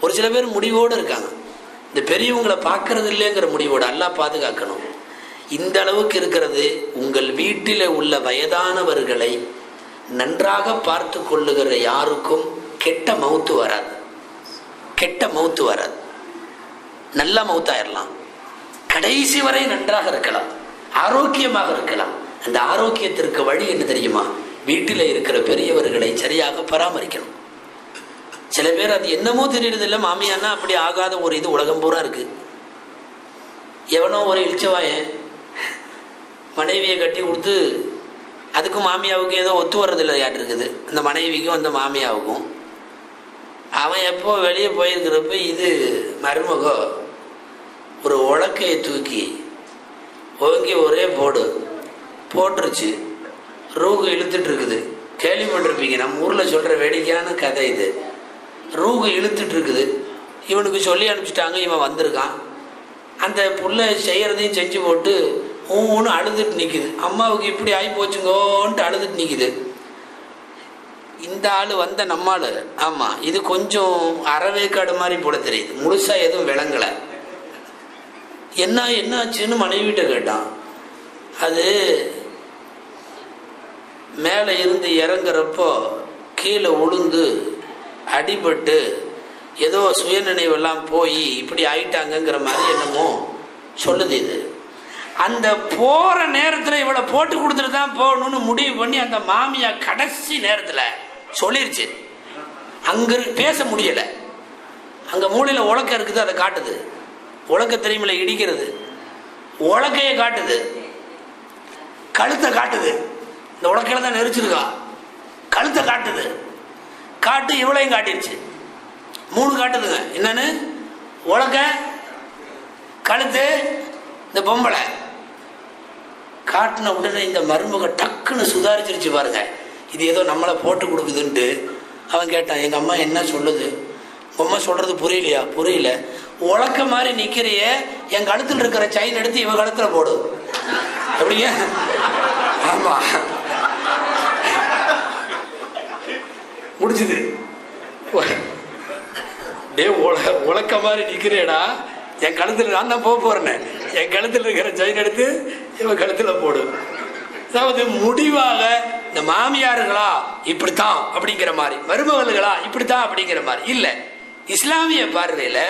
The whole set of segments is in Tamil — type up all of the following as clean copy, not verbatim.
ஒரு சில பேர் முடிவோடு இருக்காங்க, இந்த பெரியவங்களை பார்க்கறது இல்லைங்கிற முடிவோடு. அல்லாஹ் பாதுகாக்கணும். இந்த அளவுக்கு இருக்கிறது. உங்கள் வீட்டில் உள்ள வயதானவர்களை நன்றாக பார்த்து கொள்ளுகிற யாருக்கும் கெட்ட மவுத்து வராது, கெட்ட மவுத்து வராது. நல்ல மவுத்தாயிரலாம். கடைசி வரை நன்றாக இருக்கலாம், ஆரோக்கியமாக இருக்கலாம். அந்த ஆரோக்கியத்திற்கு வழி என்ன தெரியுமா? வீட்டில் இருக்கிற பெரியவர்களை சரியாக பராமரிக்கணும். சில பேர் அது என்னமோ தெரியறதில்லை, மாமியானா அப்படி ஆகாத ஒரு இது உலகம் பூரா இருக்கு. எவனோ ஒரு இழிச்சவாயன் மனைவியை கட்டி கொடுத்து அதுக்கும் மாமியாவுக்கும் ஏதோ ஒத்து வர்றதில்லை யாட்டு இருக்குது, அந்த மனைவிக்கும் அந்த மாமியாவுக்கும். அவன் எப்போ வெளியே போயிருக்கிறப்ப இது மருமகம் ஒரு உலக்கையை தூக்கி ஓங்கி ஒரே போட்டுருச்சு, ரூகு இழுத்துட்டு இருக்குது. கேள்விப்பட்டிருப்பீங்க, நம்ம ஊரில் சொல்கிற வேடிக்கையான கதை இது. ரூகு இழுத்துட்டு இருக்குது, இவனுக்கு சொல்லி அனுப்பிச்சிட்டாங்க, இவன் வந்திருக்கான். அந்த புள்ள செய்கிறதையும் செஞ்சு போட்டு ஒன்று அழுதுட்டு நிற்குது. அம்மாவுக்கு இப்படி ஆகி போச்சுங்கோன்ட்டு அழுதுட்டு நிற்குது. இந்த ஆள் வந்த நம்மாள், ஆமாம், இது கொஞ்சம் அறவேக்காடு மாதிரி போல தெரியுது, முழுசாக எதுவும் விளங்கலை. என்னாச்சுன்னு மனைவிட்ட கேட்டான். அது மேலே இருந்து இறங்குறப்போ கீழே உளுந்து அடிபட்டு ஏதோ சுயநினைவெல்லாம் போய் இப்படி ஆயிட்டாங்கங்கிற மாதிரி என்னமோ சொல்லுது. இது அந்த போகிற நேரத்தில் இவளை போட்டு கொடுத்துட்டு தான் போகணும்னு முடிவு பண்ணி அந்த மாமியா கடைசி நேரத்தில் சொல்லிருச்சு. அங்கே பேச முடியலை. அங்கே மூளையில் உலக்க இருக்குது, அதை காட்டுது. உலக்க தெரியுமில்ல, இடிக்கிறது. உலக்கையை காட்டுது, கழுத்தை காட்டுது. இந்த உலக்கையில தான் நெரிச்சிருக்கா, கழுத்தை காட்டுது. காட்டு இவளையும் காட்டிருச்சு. 3 காட்டுதுங்க. என்னன்னு? உலக்க, கழுத்து, இந்த பொம்பளை. காட்டின உடனே இந்த மருமக டக்குன்னு சுதாரிச்சிருச்சு பாருங்க, இது ஏதோ நம்மளை போட்டு கொடுக்குதுன்ட்டு. அவன் கேட்டான், எங்கள் அம்மா என்ன சொல்லுது? அம்மா சொல்கிறது புரியலையா? புரியல. உலக்க மாதிரி நிற்கிறிய, என் கழுத்தில் இருக்கிற செயின் எடுத்து இவன் கழுத்தில் போடு. அப்படிங்க? ஆமாம், முடிச்சுது. டே உலக்க மாதிரி நிற்கிறியடா, என் கழுத்தில் நான் தான் போகிறேன்னு, என் கழுத்தில் இருக்கிற செயின் எடுத்து இவன் கழுத்தில் போடு. அதாவது முடிவாக இந்த மாமியார்களா இப்படித்தான் அப்படிங்கிற மாதிரி, மருமகள்களா இப்படித்தான் அப்படிங்கிற மாதிரி இல்லை. இஸ்லாமிய பார்வையில்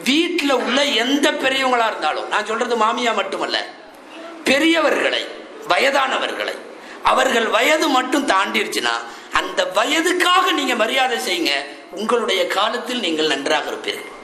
வீட்டில் உள்ள எந்த பெரியவங்களா இருந்தாலும், நான் சொல்றது மாமியா மட்டுமல்ல, பெரியவர்களை, வயதானவர்களை, அவர்கள் வயது மட்டும் தாண்டிடுச்சுன்னா அந்த வயதுக்காக நீங்க மரியாதை செய்யுங்க. உங்களுடைய காலத்தில் நீங்கள் நன்றாக இருப்பீர்கள்.